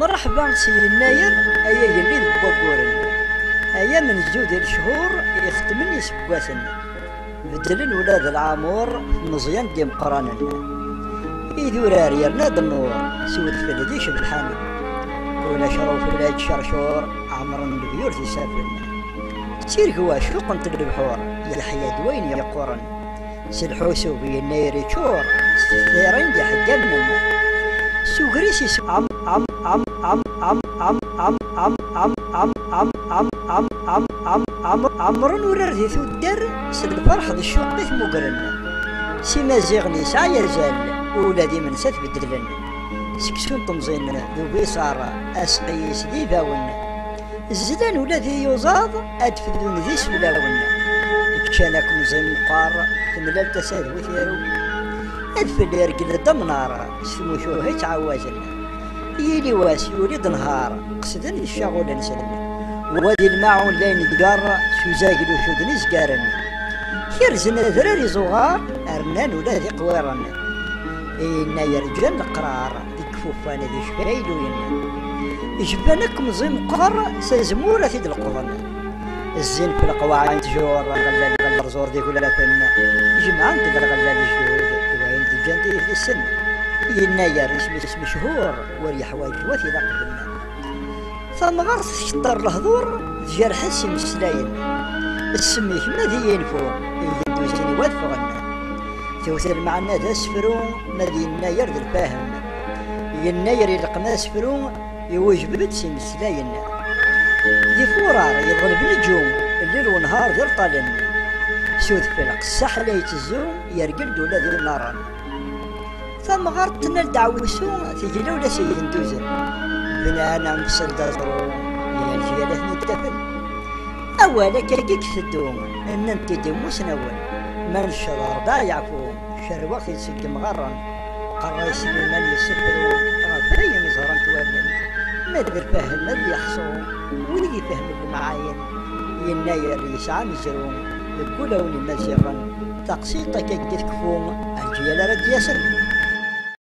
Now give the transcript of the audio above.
مرحبا سيدي الناير. ايا يلي بوكورن ايا من زود الشهور يختمني سبواسن بدل الولاد العامور مزيان ديم قرانا يدور ريالنا النور سود فلديش بالحامل ولا شروف ولا شرشور عمر البيور تسافر تير هو شوق انت البحور يا الحياة وين يا قرن سلحوسو بي الناير تشور ثيرين دي حقنا سوغريسي عم عم عم عم عم عم عم عم عم عم عم عم عم عم عم عم عمرن ورثي ثدر سل الفرح ذي الشوق بيت مقرن سيما زيغني سعي رجال ولادي من سات بدلن سكسون طمزين ذو صار اسقي سدي فاون الزدان ولادي يوزاض ادفدون ذي سبلاون كشانكم زين مقار تملال تساد وثيرو ادفل يرقل الدمنار سمو شو هيك عوازن يلي واس يولد نهار قصدن الشغل نسلم وادي الماعون لين دقار شو زاقل وشو دنيس قارن يرزن ذراري صغار ارنان ولا ذي قوارن إنا يرجل القرار ذي كفوفان ذي شفايلو ين يجبانكم زين قر سزمورة ذي القرن الزين في القواعد تجور غلال زور ذي كل فن جمعان تقدر غلال الجهود وين تجندي في السن يناير اسم شهور وريح واجوات إلى قدمنا ثم غرس شطر الهضور جرح السم السلاين السمي كما ذي ينفو يدوزني وادفغنا توثر معنا ذا سفرون مدي يناير ذا الفاهم يناير يلقنا سفرون يوجب بتسم السلاين ذي فورار يضرب نجوم الليل ونهار ذي الطالن سود فلق السحلة يتزوم يرقل دولا ذي النار ثم غرتنا لدعوسو تجي لولا سيد ندوزن بنانا مفصل دازرو من الجيالة نتفن أولا كيك تدوم أن انت دموس نول من الشرار دا يعفو شر وقت يسق مغرا قرى سليمان يسفرو غفري مزهرا توالن ما دبر فهم ما بيحصو ولي فهم المعاين يناير يسعى مزرون يقولون مزيغا تقسيطك يكفون الجيالة رد يسن